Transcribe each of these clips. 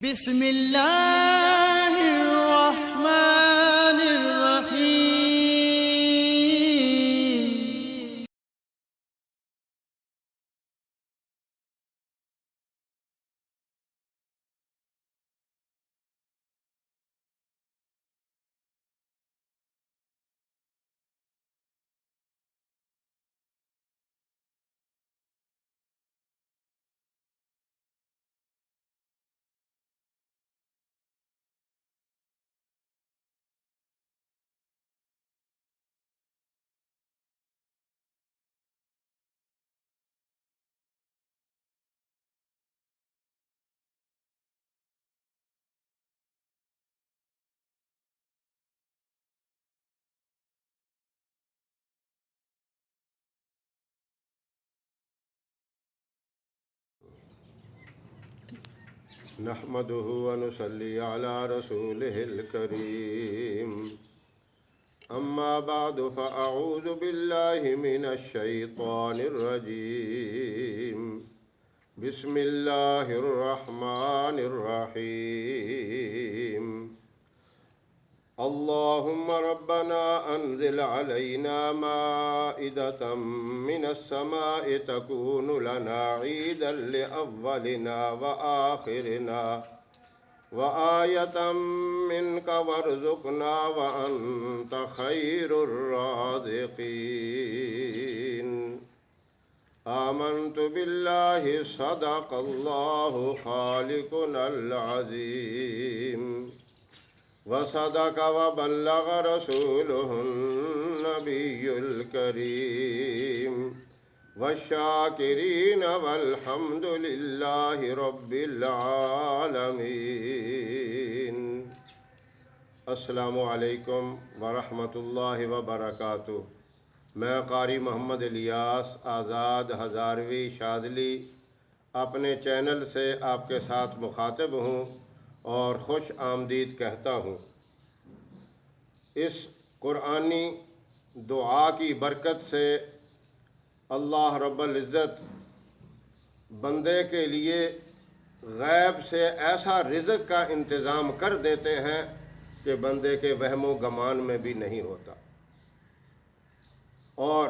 بسم اللہ الرحمن الرحیم۔ نحمده ونصلي على رسوله الكريم أما بعد فأعوذ بالله من الشيطان الرجيم بسم الله الرحمن الرحيم اللهم ربنا أنزل علينا مائدة من السماء تكون لنا عيدا لأولنا وآخرنا وآية منك وارزقنا وأنت خير الرازقين آمنت بالله صدق الله خالقنا العظيم وصدق وبلغ رسوله النبي الكريم والشاكرين والحمد لله رب العالمين۔ السلام علیکم ورحمۃ اللہ وبرکاتہ۔ میں قاری محمد الیاس آزاد ہزاروی شاذلی اپنے چینل سے آپ کے ساتھ مخاطب ہوں اور خوش آمدید کہتا ہوں۔ اس قرآنی دعا کی برکت سے اللہ رب العزت بندے کے لیے غیب سے ایسا رزق کا انتظام کر دیتے ہیں کہ بندے کے وہم و گمان میں بھی نہیں ہوتا، اور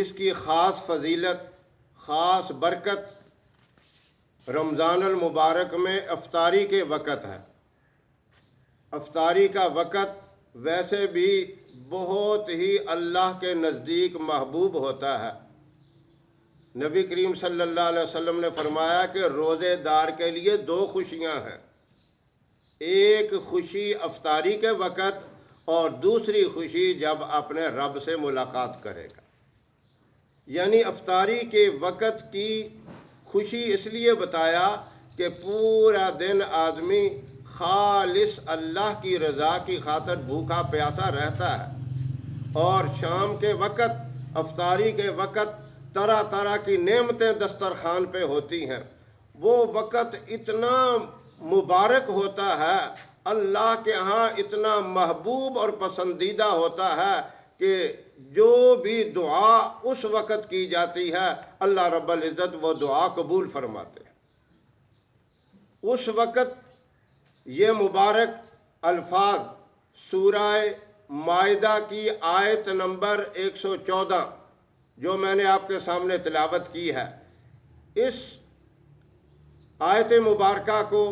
اس کی خاص فضیلت، خاص برکت رمضان المبارک میں افطاری کے وقت ہے۔ افطاری کا وقت ویسے بھی بہت ہی اللہ کے نزدیک محبوب ہوتا ہے۔ نبی کریم صلی اللہ علیہ وسلم نے فرمایا کہ روزے دار کے لیے دو خوشیاں ہیں، ایک خوشی افطاری کے وقت اور دوسری خوشی جب اپنے رب سے ملاقات کرے گا۔ یعنی افطاری کے وقت کی خوشی اس لیے بتایا کہ پورا دن آدمی خالص اللہ کی رضا کی خاطر بھوکا پیاسا رہتا ہے، اور شام کے وقت، افطاری کے وقت طرح طرح کی نعمتیں دسترخوان پہ ہوتی ہیں۔ وہ وقت اتنا مبارک ہوتا ہے، اللہ کے ہاں اتنا محبوب اور پسندیدہ ہوتا ہے کہ جو بھی دعا اس وقت کی جاتی ہے اللہ رب العزت وہ دعا قبول فرماتے ہیں۔ اس وقت یہ مبارک الفاظ سورہ مائدہ کی آیت نمبر 114 جو میں نے آپ کے سامنے تلاوت کی ہے، اس آیت مبارکہ کو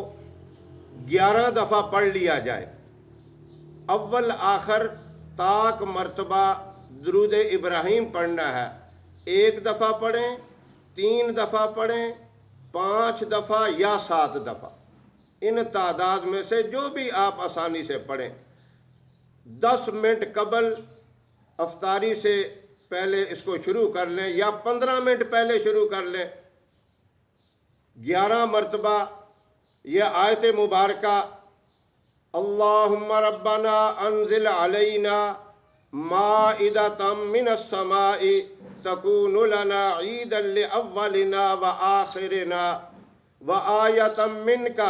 11 دفعہ پڑھ لیا جائے۔ اول آخر تاک مرتبہ درود ابراہیم پڑھنا ہے۔ 1 دفعہ پڑھیں، 3 دفعہ پڑھیں، 5 دفعہ یا 7 دفعہ، ان تعداد میں سے جو بھی آپ آسانی سے پڑھیں۔ 10 منٹ قبل افطاری سے پہلے اس کو شروع کر لیں یا 15 منٹ پہلے شروع کر لیں۔ 11 مرتبہ یہ آیت مبارکہ اللہم ربنا انزل علینا مائدۃ من السماء تکون لنا عیدا لأولنا وآخرنا وآیۃ منک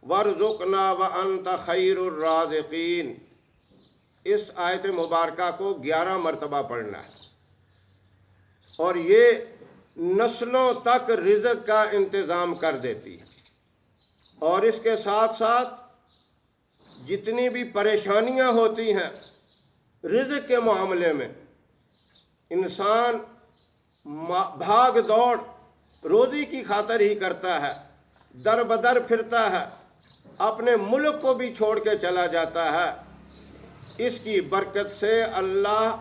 وارزقنا وانت خیر الرازقین، اس آیت مبارکہ کو 11 مرتبہ پڑھنا ہے، اور یہ نسلوں تک رزق کا انتظام کر دیتی ہے۔ اور اس کے ساتھ ساتھ جتنی بھی پریشانیاں ہوتی ہیں رزق کے معاملے میں، انسان بھاگ دوڑ روزی کی خاطر ہی کرتا ہے، در بدر پھرتا ہے، اپنے ملک کو بھی چھوڑ کے چلا جاتا ہے، اس کی برکت سے اللہ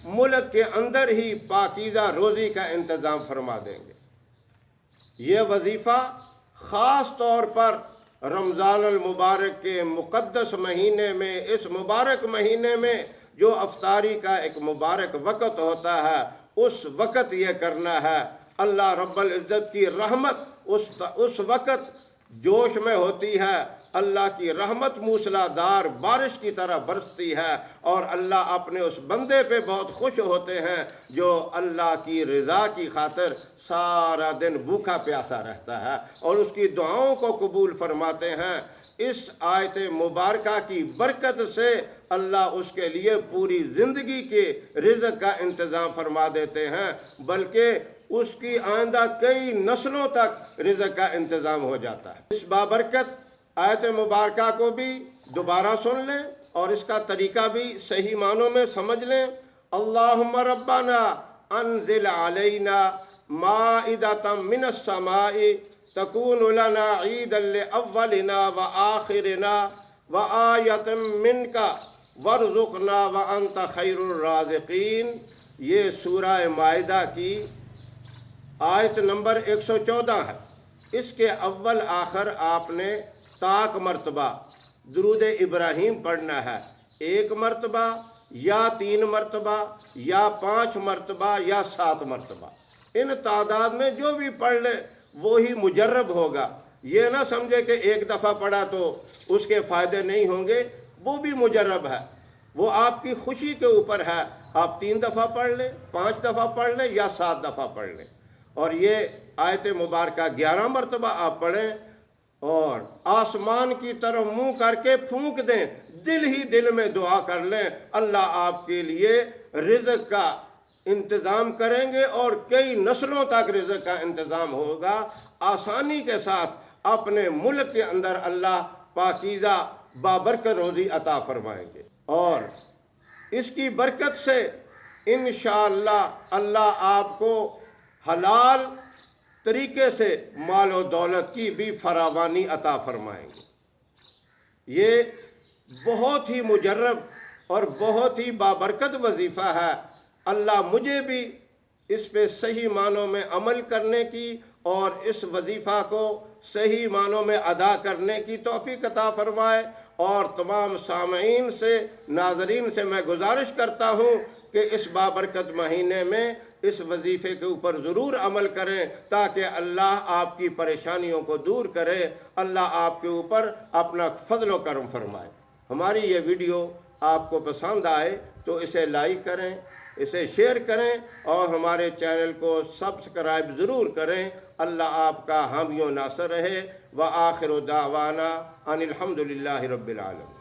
ملک کے اندر ہی پاکیزہ روزی کا انتظام فرما دیں گے۔ یہ وظیفہ خاص طور پر رمضان المبارک کے مقدس مہینے میں، اس مبارک مہینے میں جو افطاری کا ایک مبارک وقت ہوتا ہے، اس وقت یہ کرنا ہے۔ اللہ رب العزت کی رحمت اس وقت جوش میں ہوتی ہے، اللہ کی رحمت موسلادھار بارش کی طرح برستی ہے، اور اللہ اپنے اس بندے پہ بہت خوش ہوتے ہیں جو اللہ کی رضا کی خاطر سارا دن بھوکا پیاسا رہتا ہے اور اس کی دعاؤں کو قبول فرماتے ہیں۔ اس آیت مبارکہ کی برکت سے اللہ اس کے لیے پوری زندگی کے رزق کا انتظام فرما دیتے ہیں، بلکہ اس کی آئندہ کئی نسلوں تک رزق کا انتظام ہو جاتا ہے۔ اس بابرکت آیت مبارکہ کو بھی دوبارہ سن لیں اور اس کا طریقہ بھی صحیح معنوں میں سمجھ لیں۔ اللہم ربنا انزل علینا مائدۃ من السماء تکون لنا عیدا لاولنا وآخرنا وآیۃ منک وارزقنا وانت خیر الرازقین۔ یہ سورہ مائدہ کی آیت نمبر 114 ہے۔ اس کے اول آخر آپ نے طاق مرتبہ درود ابراہیم پڑھنا ہے، 1 مرتبہ یا 3 مرتبہ یا 5 مرتبہ یا 7 مرتبہ، ان تعداد میں جو بھی پڑھ لے وہی مجرب ہوگا۔ یہ نہ سمجھے کہ 1 دفعہ پڑھا تو اس کے فائدے نہیں ہوں گے، وہ بھی مجرب ہے، وہ آپ کی خوشی کے اوپر ہے۔ آپ 3 دفعہ پڑھ لیں، 5 دفعہ پڑھ لیں یا 7 دفعہ پڑھ لیں، اور یہ آیت مبارکہ 11 مرتبہ آپ پڑھیں اور آسمان کی طرف منہ کر کے پھونک دیں، دل ہی دل میں دعا کر لیں، اللہ آپ کے لیے رزق کا انتظام کریں گے اور کئی نسلوں تک رزق کا انتظام ہوگا۔ آسانی کے ساتھ اپنے ملک کے اندر اللہ پاکیزہ بابرکت روزی عطا فرمائیں گے، اور اس کی برکت سے انشاءاللہ اللہ آپ کو حلال طریقے سے مال و دولت کی بھی فراوانی عطا فرمائیں گے۔ یہ بہت ہی مجرب اور بہت ہی بابرکت وظیفہ ہے۔ اللہ مجھے بھی اس پہ صحیح معنوں میں عمل کرنے کی اور اس وظیفہ کو صحیح معنوں میں ادا کرنے کی توفیق عطا فرمائے، اور تمام سامعین سے، ناظرین سے میں گزارش کرتا ہوں کہ اس بابرکت مہینے میں اس وظیفے کے اوپر ضرور عمل کریں تاکہ اللہ آپ کی پریشانیوں کو دور کرے، اللہ آپ کے اوپر اپنا فضل و کرم فرمائے۔ ہماری یہ ویڈیو آپ کو پسند آئے تو اسے لائک کریں، اسے شیئر کریں اور ہمارے چینل کو سبسکرائب ضرور کریں۔ اللہ آپ کا حامی و ناصر رہے۔ وآخر دعوانا ان الحمد للہ رب العالمین۔